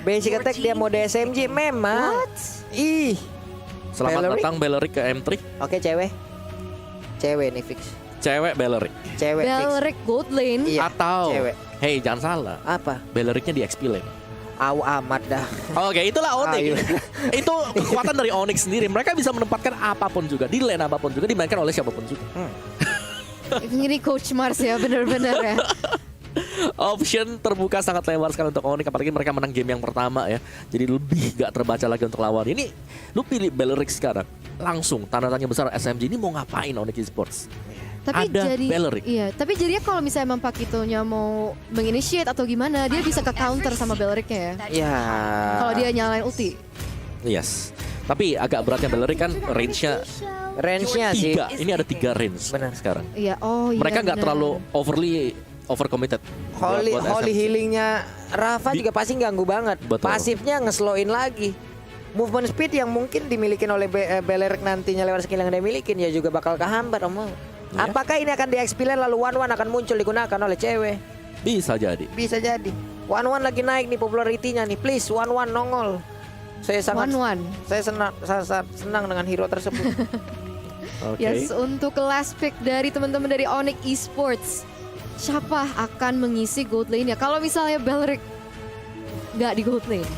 Basic attack dia mode SMG memang. Ih. Selamat datang Belleric ke M3. Oke, cewek. Cewek nih fix. Cewek Belleric. Cewek fix. Belleric gold lane. Iya, Atau cewek. hey, jangan salah. Apa? Bellericnya di XP lane. Aw amat dah. Oke, itulah Onyx. iya. Itu kekuatan dari Onyx sendiri. Mereka bisa menempatkan apapun juga di lane apapun juga, dimainkan oleh siapapun juga. Ini Coach Mars ya, benar-benar ya. Option terbuka sangat lebar sekali untuk Onyx, apalagi mereka menang game yang pertama ya. Jadi lebih gak terbaca lagi untuk lawan. Ini lu pilih Belleric sekarang, langsung tanda tanya besar SMG ini mau ngapain Onyx Esports? Tapi Ada jadi Belleric. iya, tapi jadinya kalau misalnya emang Pakitonya mau menginitiate atau gimana, dia bisa ke counter sama Bellericnya ya. Ya. Kalau dia nyalain ulti. Yes. Tapi agak beratnya Belleric kan range-nya Range-nya sih. 3. Ini ada 3 range Benar. sekarang. Iya, oh iya. Mereka nggak benar. terlalu over committed. Holy buat SMG. healingnya Rafa juga pasti ganggu banget. Betul. Pasifnya ngeslowin lagi. Movement speed yang mungkin dimiliki oleh Belleric nantinya lewat skill yang dia milikin ya juga bakal kehambat Om. Iya. Apakah ini akan di-explain lalu one akan muncul digunakan oleh cewek? Bisa jadi. Bisa jadi. One lagi naik nih popularitinya nih. Please one nongol. Saya sangat 1-1. saya senang dengan hero tersebut. Oke. Yes, untuk last pick dari teman-teman dari Onyx Esports, siapa akan mengisi gold lane ya? Kalau misalnya Belleric nggak di gold lane,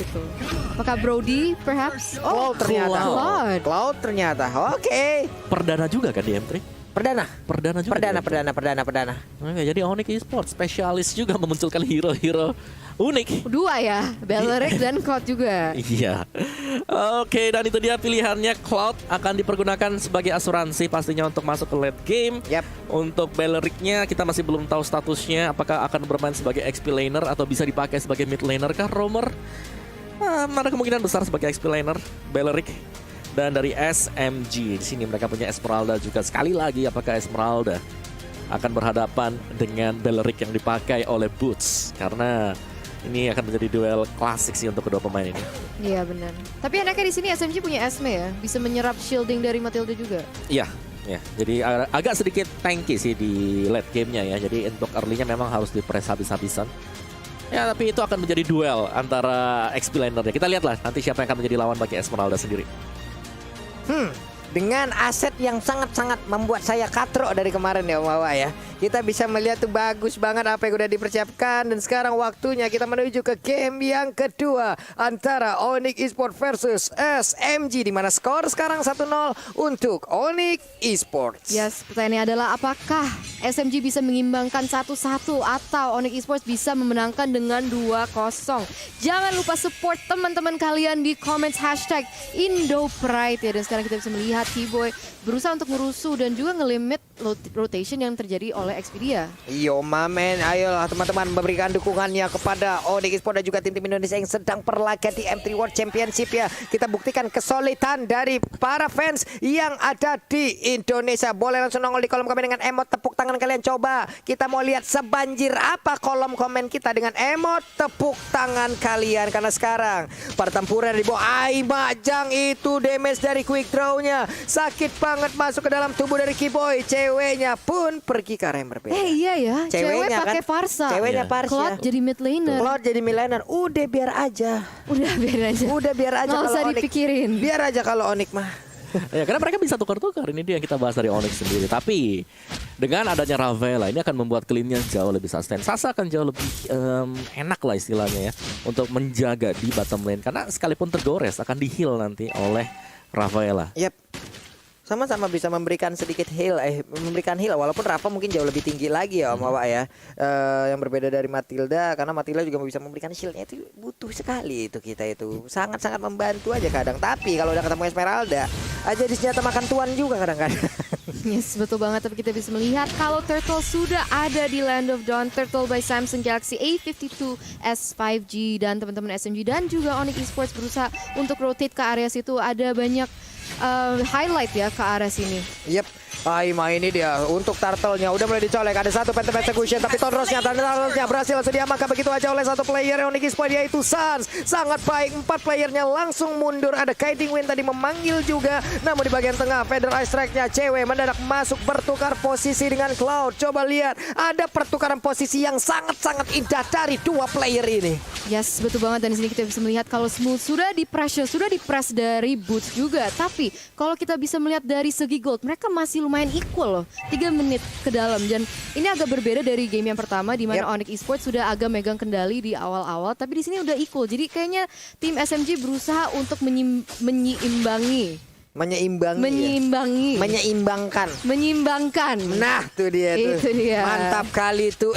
gitu. Apakah Brody, perhaps? Cloud ternyata. Cloud. Cloud ternyata. Oke. Perdana juga kan di M3? Perdana. Perdana juga. di M3. Perdana. Oke, jadi Onyx Esports spesialis juga memunculkan hero-hero unik. Dua ya, Belleric dan Cloud juga. Iya. Oke, dan itu dia pilihannya. Cloud akan dipergunakan sebagai asuransi pastinya untuk masuk ke late game. Yap. Untuk Bellericnya kita masih belum tahu statusnya, apakah akan bermain sebagai XP laner atau bisa dipakai sebagai mid laner kah roamer? Ada kemungkinan besar sebagai XP laner Belleric. Dan dari SMG di sini mereka punya Esmeralda juga. Sekali lagi apakah Esmeralda akan berhadapan dengan Belleric yang dipakai oleh Boots, karena ini akan menjadi duel klasik sih untuk kedua pemain ini. Iya benar. Tapi enaknya di sini SMG punya Esme ya, bisa menyerap shielding dari Matilda juga. Iya, ya. Jadi agak sedikit tanky sih di late gamenya ya. Jadi untuk early-nya memang harus di-press habis-habisan. Ya, tapi itu akan menjadi duel antara XP laner-nya. Kita lihatlah nanti siapa yang akan menjadi lawan bagi Esmeralda sendiri. Dengan aset yang sangat-sangat membuat saya katrok dari kemarin ya Om Wawa ya. Kita bisa melihat tuh bagus banget apa yang udah dipersiapkan. Dan sekarang waktunya kita menuju ke game yang kedua antara Onyx Esports versus SMG, di mana skor sekarang 1-0 untuk Onyx Esports. Yes, pertanyaannya adalah apakah SMG bisa mengimbangkan 1-1 atau Onyx Esports bisa memenangkan dengan 2-0. Jangan lupa support teman-teman kalian di comments hashtag IndoPride ya. Dan sekarang kita bisa melihat T-Boy berusaha untuk merusuh dan juga ngelimit rotation yang terjadi oleh Expedia. Yo mamen, ayolah teman-teman memberikan dukungannya kepada Onyx Esports dan juga tim-tim Indonesia yang sedang berlaga di M3 World Championship ya. Kita buktikan kesulitan dari para fans yang ada di Indonesia. Boleh langsung nongol di kolom komen dengan emot tepuk tangan kalian. Coba kita mau lihat sebanjir apa kolom komen kita dengan emot tepuk tangan kalian. Karena sekarang pertempuran di bawah Majang itu damage dari quick draw-nya sakit banget masuk ke dalam tubuh dari Kiboy. Ceweknya pun pergi ke arah yang berbeda. Iya ya, cewek Ceweknya pakai kan, Farsa. ceweknya Iya. Farsa. Cloud jadi mid laner. Cloud jadi millennial. Udah biar aja. Udah biarin aja. Udah biar aja Nggak kalau usah Onyx. dipikirin. Biar aja kalau Onyx mah. Ya, karena mereka bisa tukar-tukar. Ini dia yang kita bahas dari Onyx sendiri. Tapi dengan adanya Ravela ini akan membuat clean-nya jauh lebih sustain. Sasa akan jauh lebih enak lah istilahnya ya untuk menjaga di bottom lane. Karena sekalipun tergores akan di-heal nanti oleh Ravela. Yap. Sama-sama bisa memberikan sedikit heal, memberikan heal walaupun Rafa mungkin jauh lebih tinggi lagi ya Om Wawa ya. Yang berbeda dari Matilda, karena Matilda juga bisa memberikan shieldnya itu butuh sekali itu kita itu. Sangat-sangat membantu aja kadang. Tapi kalau udah ketemu Esmeralda, aja di senjata makan tuan juga kadang-kadang. Yes, betul banget. Tapi kita bisa melihat kalau Turtle sudah ada di Land of Dawn. Turtle by Samsung Galaxy A52 S5G dan teman-teman SMG dan juga Onyx Esports berusaha untuk rotate ke area situ. Ada banyak highlight ya ke arah sini. Yep. Aima ini dia untuk turtle-nya udah mulai dicolek. Ada satu Phantom Execution tapi Tonrosnya berhasil langsung diamankan begitu aja oleh satu player Onyx Esports yaitu Sans. Sangat baik, 4 playernya langsung mundur. Ada Kiting Win tadi memanggil juga. Namun di bagian tengah Feather Ice Strike-nya cewek mendadak masuk bertukar posisi dengan Cloud. Coba lihat ada pertukaran posisi yang sangat-sangat indah dari dua player ini. Yes, betul banget. Dan di sini kita bisa melihat kalau Smooth sudah di pressure, sudah di press dari Boots juga. Tapi kalau kita bisa melihat dari segi gold, mereka masih lumayan equal loh. 3 menit ke dalam. Dan ini agak berbeda dari game yang pertama di mana Onyx Esports sudah agak megang kendali di awal-awal. Tapi di sini udah equal. Jadi kayaknya tim SMG berusaha untuk menyeimbangkan. Nah, tuh dia tuh. Itu dia. Mantap kali tuh.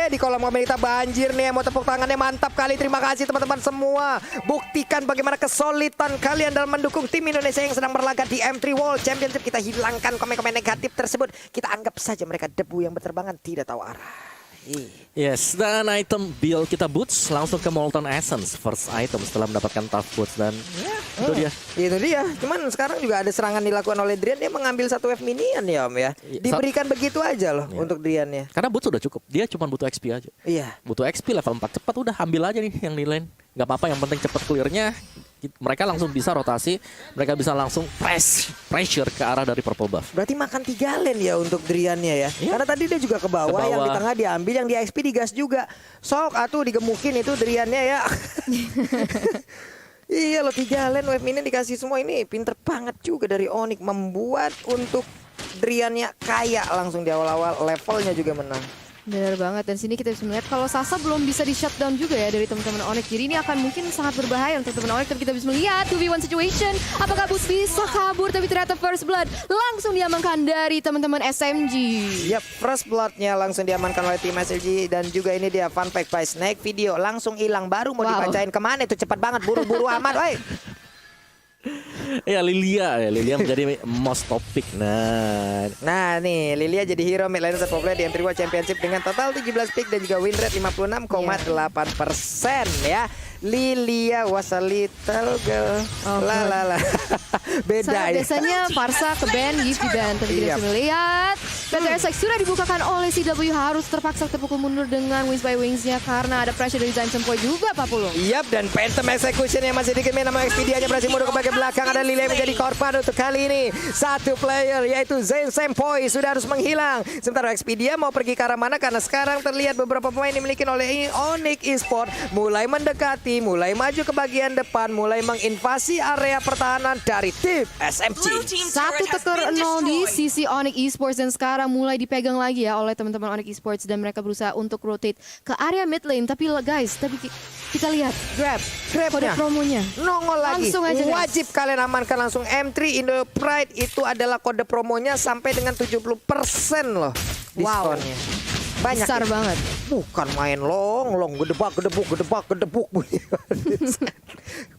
Di kolom komen kita banjir nih. Mau tepuk tangannya mantap kali. Terima kasih teman-teman semua. Buktikan bagaimana kesulitan kalian dalam mendukung tim Indonesia yang sedang berlaga di M3 World Championship. Kita hilangkan komen-komen negatif tersebut. Kita anggap saja mereka debu yang berterbangan tidak tahu arah. Yes, dan item build kita Boots langsung ke Molten Essence. First item setelah mendapatkan Tough Boots dan itu dia. Itu dia. Cuman sekarang juga ada serangan dilakukan oleh Drian. Dia mengambil satu wave minion ya Om ya. Diberikan begitu aja loh untuk Driannya. Karena Boots sudah cukup. Dia cuma butuh XP aja. Iya. Butuh XP level 4 cepat udah ambil aja nih yang di lane. Gak apa-apa yang penting cepat clearnya. Mereka langsung bisa rotasi, mereka bisa langsung pressure ke arah dari purple buff. Berarti makan 3 lane ya untuk Driannya ya. Karena tadi dia juga ke bawah, yang di tengah diambil, yang di XP digas juga. Sok atuh digemukin itu Driannya ya. Iya loh 3 lane wave minion dikasih semua ini. Pinter banget juga dari Onyx membuat untuk Driannya kaya langsung di awal-awal, levelnya juga menang. Benar banget. Dan sini kita bisa melihat kalau Sasa belum bisa di shutdown juga ya dari teman-teman Onyx. Jadi ini akan mungkin sangat berbahaya untuk teman Onyx. Tapi kita bisa melihat 2v1 situation. Apakah Boots bisa kabur? Tapi ternyata First Blood langsung diamankan dari teman-teman SMG. Yap, First Blood-nya langsung diamankan oleh tim SMG. Dan juga ini dia fun fact by Snake video. Langsung hilang, baru mau dibacain kemana itu cepat banget. Buru-buru amat, woi. Ya Lilia menjadi most topic. Nah nih Lilia jadi hero mid laner terpopuler di M3 World Championship dengan total 17 pick dan juga win rate 56,8% ya. Lilia was a little girl. Beda ya. Biasanya Farsa ke band Gift dan tapi kita bisa melihat PTSX sudah dibukakan oleh CW, harus terpaksa terpukul mundur dengan Wings by Wings-nya karena ada pressure dari Zain Sempoy juga Pak Pulung. Yap, dan Phantom Execution yang masih dikemih nama Expedia-nya berhasil mundur ke bagian belakang. Ada Lilia yang menjadi korban untuk kali ini. Satu player yaitu Zain Sempoy sudah harus menghilang. Sementara Expedia mau pergi ke arah mana karena sekarang terlihat beberapa pemain dimiliki oleh Onyx Esports mulai mendekati, mulai maju ke bagian depan, mulai menginvasi area pertahanan dari tim SMG. 1-0 di sisi Onyx Esports dan sekarang mulai dipegang lagi ya oleh teman-teman Onyx Esports dan mereka berusaha untuk rotate ke area mid lane. Tapi guys, kita lihat grab kode promonya nongol lagi. Langsung aja, wajib kalian amankan langsung. M3 Indo Pride itu adalah kode promonya sampai dengan 70% loh diskonnya. Banyak besar banget. Bukan main long gedebak.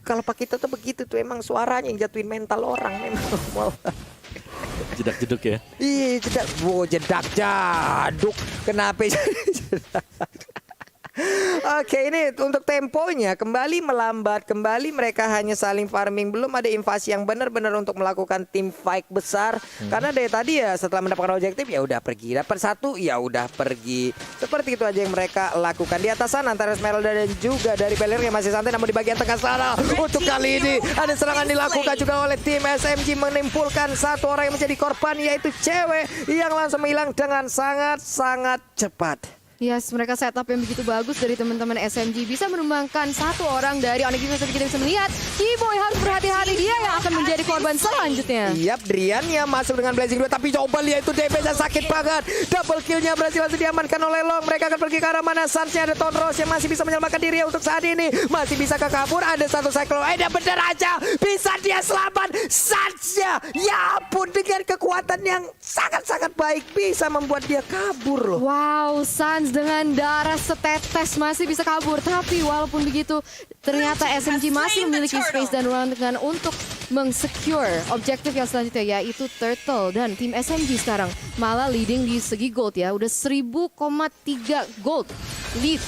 Kalau Pak kita tuh begitu tuh, emang suaranya yang jatuhin mental orang memang. Jedak-jeduk ya. Iya, jedak jaduk. Kenapa jedak? Oke, ini untuk temponya kembali melambat, kembali mereka hanya saling farming, belum ada invasi yang benar-benar untuk melakukan tim fight besar. Karena dari tadi ya setelah mendapatkan objektif ya udah pergi, dapat satu ya udah pergi. Seperti itu aja yang mereka lakukan di atas sana antara Esmeralda dan juga dari Beler yang masih santai, namun di bagian tengah sana untuk kali ini ada serangan dilakukan juga oleh tim SMG menimpulkan satu orang yang menjadi korban yaitu cewek yang langsung hilang dengan sangat-sangat cepat. Yes, mereka setup yang begitu bagus dari teman-teman SMG bisa menumbangkan satu orang dari Onyx Esports. Tapi kita bisa melihat T-Boy harus berhati-hati, dia yang akan menjadi korban selanjutnya. Yap, Driannya masuk dengan Blazing 2, tapi coba lihat itu DP-nya sakit banget. Double kill-nya berhasil langsung diamankan oleh Long. Mereka akan pergi ke arah mana? Sansnya ada Tonros yang masih bisa menyelamatkan diri untuk saat ini. Masih bisa ke kabur, ada satu cycle. Dia bener aja, bisa dia selamat. Sansnya, ya ampun, dengan kekuatan yang sangat-sangat baik bisa membuat dia kabur loh. Wow, Sans dengan darah setetes masih bisa kabur. Tapi walaupun begitu, ternyata SMG masih memiliki space dan ruang dengan untuk mengsecure objektif yang selanjutnya yaitu Turtle. Dan tim SMG sekarang malah leading di segi gold ya. Udah 1000,3 gold lead.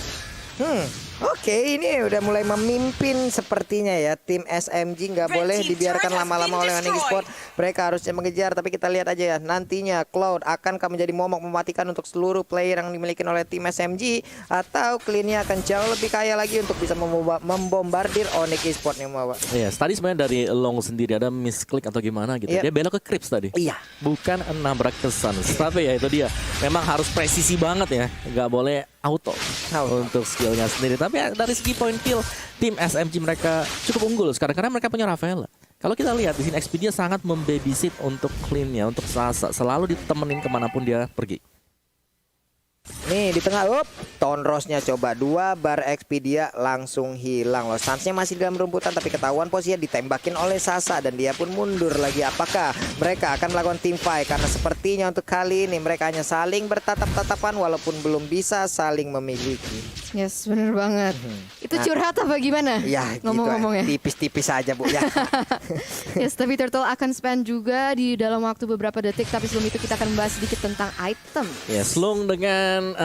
Oke, ini udah mulai memimpin sepertinya ya. Tim SMG nggak boleh dibiarkan lama-lama oleh Onyx Esports. Mereka harusnya mengejar, tapi kita lihat aja ya. Nantinya Cloud akankah menjadi momok mematikan untuk seluruh player yang dimiliki oleh tim SMG, atau Clean-nya akan jauh lebih kaya lagi untuk bisa membombardir Onyx Esports nih, Mawa. Iya, tadi sebenarnya dari Long sendiri ada misklik atau gimana gitu. Iya. Dia belok ke Crips tadi. Iya. Bukan nabrak ke Suns. Tapi ya itu dia. Memang harus presisi banget ya. Nggak boleh auto untuk skillnya sendiri. Tapi ya, dari segi point kill, tim SMG mereka cukup unggul sekarang karena mereka punya Rafaela. Kalau kita lihat di sini Expedia sangat membabysit untuk Clean-nya, untuk Sasa, selalu ditemenin kemanapun dia pergi. Nih di tengah, Tonrosnya coba 2 bar Expedia langsung hilang loh. Sansnya masih dalam rumputan tapi ketahuan posisinya ditembakin oleh Sasa dan dia pun mundur lagi. Apakah mereka akan melakukan team fight? Karena sepertinya untuk kali ini mereka hanya saling bertatap-tatapan walaupun belum bisa saling memiliki. Yes, bener banget. Itu curhat apa gimana? Ya Ngomong-ngomong ya. tipis-tipis aja Bu ya. Yes, tapi Turtle akan spend juga di dalam waktu beberapa detik. Tapi sebelum itu kita akan membahas sedikit tentang item. Yes, Long dengan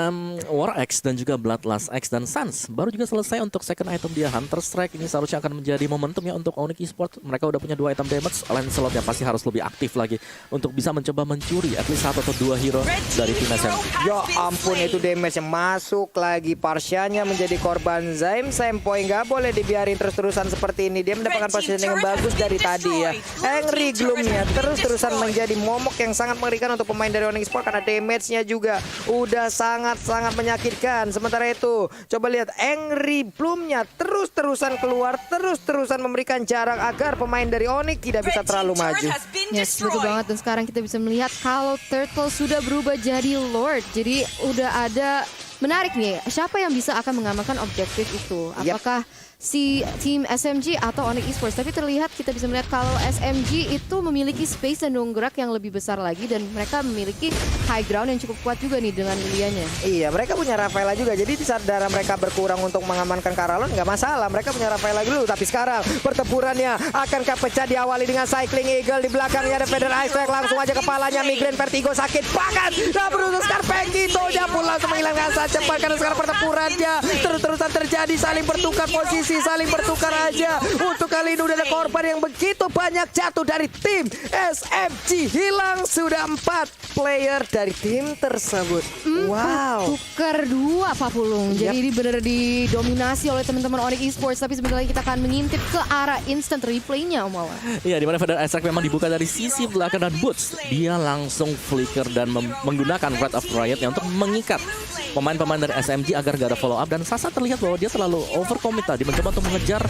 War X dan juga Bloodlust X dan Suns baru juga selesai untuk second item dia. Hunter Strike ini seharusnya akan menjadi momentum ya untuk Onyx Esports. Mereka udah punya 2 item damage. Lancelot yang pasti harus lebih aktif lagi untuk bisa mencoba mencuri at least 1 atau 2 hero dari tim SMG. Ya ampun, itu damage yang masuk lagi. Parsianya menjadi korban Zaim. Sempoy nggak boleh dibiarin terus-terusan seperti ini. Dia mendapatkan positioning yang bagus dari tadi ya. Angry Gloom-nya terus-terusan menjadi momok yang sangat mengerikan untuk pemain dari Onyx Esports karena damage-nya juga udah sangat-sangat menyakitkan. Sementara itu, coba lihat Angry Bloom-nya terus-terusan keluar, terus-terusan memberikan jarak agar pemain dari Onyx tidak bisa terlalu maju. Yes, betul banget. Dan sekarang kita bisa melihat kalau Turtle sudah berubah jadi Lord. Jadi udah ada, menarik nih, siapa yang bisa akan mengamankan objektif itu? Apakah si tim SMG atau Onyx Esports? Tapi terlihat kita bisa melihat kalau SMG itu memiliki space dan ruang gerak yang lebih besar lagi dan mereka memiliki high ground yang cukup kuat juga nih dengan Lilianya. Iya, mereka punya Rafaela juga. Jadi di saat darah mereka berkurang untuk mengamankan Karalon nggak masalah. Mereka punya Rafaela dulu. Tapi sekarang pertempurannya akankah pecah, diawali dengan Cycling Eagle. Di belakangnya ada Feather Ice Strike. Langsung aja kepalanya Migraine Vertigo sakit banget. Nah berusaha sekarang Pengito-nya pun langsung menghilangkan saat cepat karena sekarang pertempurannya terus-terusan terjadi. Saling bertukar posisi, saling bertukar aja. Untuk kali ini udah ada korban yang begitu banyak jatuh dari tim SMG. Hilang sudah 4 player dari tim tersebut. Wow. Tukar 2 Pak Pulung. Jadi ini benar didominasi oleh teman-teman Onyx Esports. Tapi sebentar lagi kita akan mengintip ke arah instant replaynya, Om Mawar. Iya, dimana Feather Ice Strike memang dibuka dari sisi belakang dan Boots. Dia langsung flicker dan menggunakan Wrath of Riot-nya untuk mengikat pemain-pemain dari SMG agar gak ada follow up. Dan Sasa terlihat bahwa dia terlalu overcommit tadi, mencoba untuk mengejar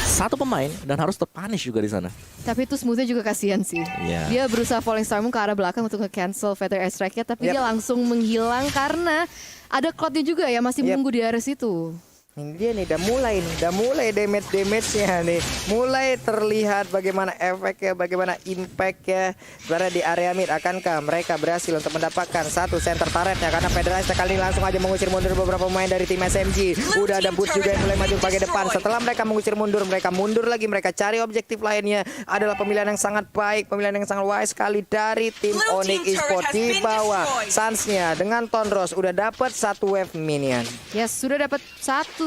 1 pemain dan harus terpunish juga di sana. Tapi itu smoothnya juga kasihan sih. Iya. Dia berusaha Falling Star Moon ke arah belakang untuk nge-cancel Feather Ice Strike-nya. Tapi dia langsung menghilang karena ada Cloud-nya juga ya, masih menunggu di area situ. Ini dia nih, udah mulai damage-nya nih. Mulai terlihat bagaimana efeknya, bagaimana impactnya. Sebenarnya di area mid, akankah mereka berhasil untuk mendapatkan 1 center turretnya? Karena Federasi kali ini langsung aja mengusir mundur beberapa pemain dari tim SMG. Udah ada Boots juga yang mulai maju bagian depan. Setelah mereka mengusir mundur, mereka mundur lagi. Mereka cari objektif lainnya. Adalah pemilihan yang sangat baik, pemilihan yang sangat wise sekali dari tim Onyx Esports. Di bawah Suns-nya dengan Tonros udah dapat 1 wave minion. Yes, sudah dapat 1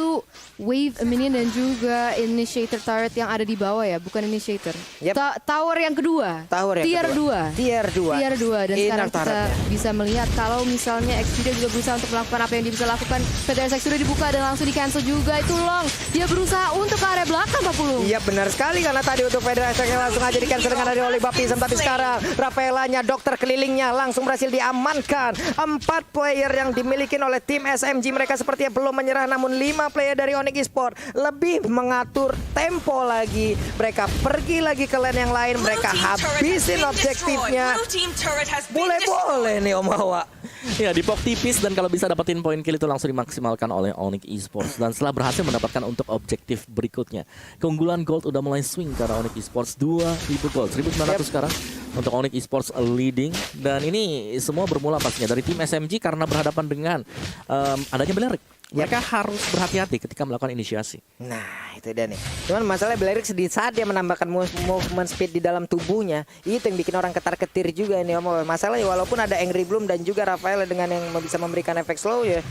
wave minion dan juga initiator turret yang ada di bawah ya, bukan initiator. Tower yang kedua. Tier 2. Tier 2. Dan sekarang kita bisa melihat kalau misalnya Expedia juga berusaha untuk melakukan apa yang dia bisa lakukan. Feather Ice sudah dibuka dan langsung di cancel juga. Itu Long. Dia berusaha untuk ke area belakang, Pak Pulung. Iya benar sekali, karena tadi untuk Feather Ice langsung aja di cancel dengan dari Oli Baptism. Tapi sekarang Rafaelanya, dokter kelilingnya langsung berhasil diamankan. 4 player yang dimiliki oleh tim SMG. Mereka sepertinya belum menyerah, namun 5 player dari Onyx Esports lebih mengatur tempo lagi. Mereka pergi lagi ke lane yang lain. Mereka habisin objektifnya. Boleh nih Om Hawa. Ya, dipok tipis dan kalau bisa dapetin poin kill itu langsung dimaksimalkan oleh Onyx Esports. Dan setelah berhasil mendapatkan untuk objektif berikutnya, keunggulan gold udah mulai swing karena Onyx Esports 2.000 gold, 1.900 sekarang untuk Onyx Esports leading. Dan ini semua bermula pastinya dari tim SMG karena berhadapan dengan adanya Beleric. Mereka harus berhati-hati ketika melakukan inisiasi. Nah itu dia nih. Cuman masalahnya Belerik di saat dia menambahkan movement speed di dalam tubuhnya, itu yang bikin orang ketar-ketir juga ini Om. Masalahnya walaupun ada Angry Bloom dan juga Rafael dengan yang bisa memberikan efek slow ya,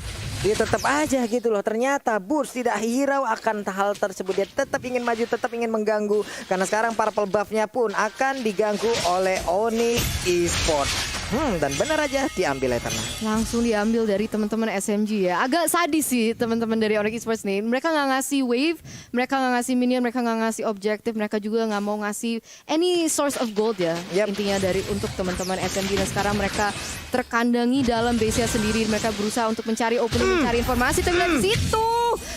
dia tetap aja gitu loh. Ternyata Boots tidak hirau akan hal tersebut. Dia tetap ingin maju, tetap ingin mengganggu. Karena sekarang purple buff-nya pun akan diganggu oleh Onyx Esports. Dan benar aja diambil Eternal. Langsung diambil dari teman-teman SMG ya. Agak sadis sih teman-teman dari Onyx Esports nih. Mereka nggak ngasih wave, mereka nggak ngasih minion, mereka nggak ngasih objektif, mereka juga nggak mau ngasih any source of gold ya. Intinya dari untuk teman-teman SMG, dan sekarang mereka terkandangi dalam base-nya sendiri. Mereka berusaha untuk mencari opening, mencari informasi. Tapi lihat di situ,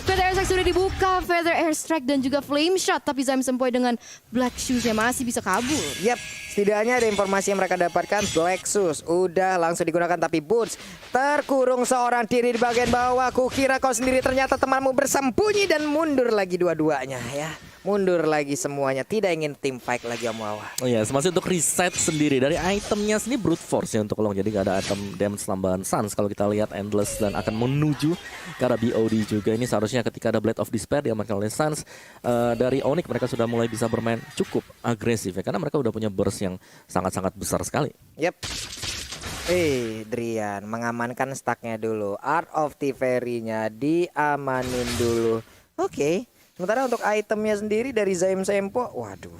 Feather Airstrike sudah dibuka, Feather Airstrike dan juga Flame Shot. Tapi Zaim Sempoy dengan Black Shoes-nya masih bisa kabur. Setidaknya ada informasi yang mereka dapatkan. Black Shoes udah langsung digunakan, tapi Boots terkurung seorang diri di bagian bawah. Kukira kau sendiri, ternyata temanmu bersembunyi, dan mundur lagi dua-duanya ya. Mundur lagi semuanya, tidak ingin team fight lagi Om Wawa. Oh iya, masih untuk reset sendiri dari itemnya sendiri brute force ya untuk Long. Jadi gak ada item damage tambahan Suns kalau kita lihat Endless, dan akan menuju ke arah BOD juga. Ini seharusnya ketika ada Blade of Despair diamankan oleh Suns, dari Onyx mereka sudah mulai bisa bermain cukup agresif ya, karena mereka udah punya burst yang sangat-sangat besar sekali. Drian mengamankan stacknya dulu. Art of Thievery-nya diamanin dulu. Oke. Sementara untuk itemnya sendiri dari Zaim Sempo, waduh.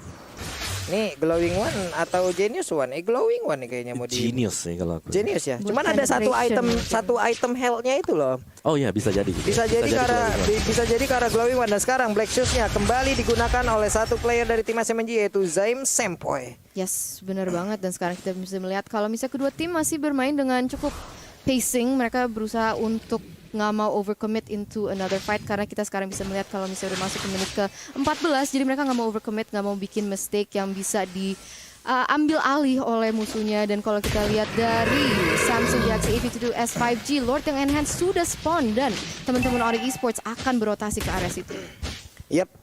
Nih Glowing One atau Genius One? Glowing One nih kayaknya mau di Genius sih kalau aku. Genius ya. Cuman ada satu item health-nya itu loh. Oh iya, bisa jadi. Bisa jadi karena Glowing One. Dan sekarang Black Shoes-nya kembali digunakan oleh satu player dari tim SMG, yaitu Zaim Sempoy. Yes, benar banget. Dan sekarang kita bisa melihat kalau misalnya kedua tim masih bermain dengan cukup pacing. Mereka berusaha untuk nggak mau overcommit into another fight, karena kita sekarang bisa melihat kalau misalnya udah masuk ke menit ke-14, jadi mereka nggak mau overcommit, nggak mau bikin mistake yang bisa diambil alih oleh musuhnya. Dan kalau kita lihat dari Samsung Galaxy A52 S5G, Lord yang enhance sudah spawn, dan teman-teman Onyx Esports akan berotasi ke area situ.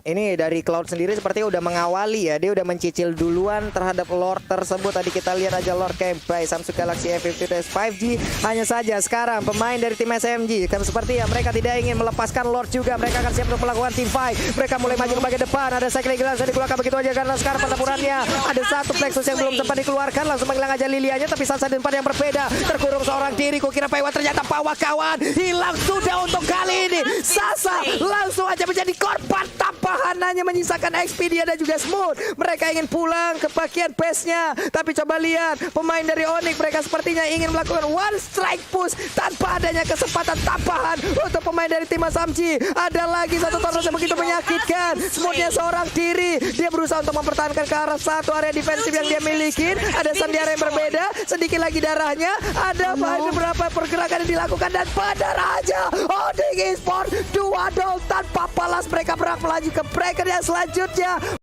Ini dari Cloud sendiri sepertinya udah mengawali ya. Dia udah mencicil duluan terhadap Lord tersebut. Tadi kita lihat aja Lord Campbell Samsung Galaxy A52 5G. Hanya saja sekarang pemain dari tim SMG kan seperti ya, mereka tidak ingin melepaskan Lord juga. Mereka akan siap untuk melakukan team fight. Mereka mulai maju ke bagian depan. Ada cycling gelas yang dikeluarkan begitu aja, karena sekarang pertempurannya ada satu Plexus yang belum sempat dikeluarkan. Langsung menghilang aja Lilianya, tapi Sansa di tempat yang berbeda. Terkurung seorang diri. Kukira Paiwa, ternyata Paiwa kawan hilang sudah untuk kali ini. Sansa langsung aja menjadi korban tampahan, hanya menyisakan XP dia dan juga Smooth. Mereka ingin pulang ke bagian base-nya, tapi coba lihat pemain dari Onyx, mereka sepertinya ingin melakukan one strike push tanpa adanya kesempatan tambahan untuk pemain dari tim SMG. Ada lagi satu Thanos yang begitu menyakitkan. Smooth-nya seorang diri, dia berusaha untuk mempertahankan ke arah satu area defensif yang dia miliki. Ada Sandiara yang berbeda, sedikit lagi darahnya. Ada beberapa pergerakan yang dilakukan, dan pada aja Onyx Esports 2-0 tanpa balas. Mereka berhak melaju ke breaker yang selanjutnya.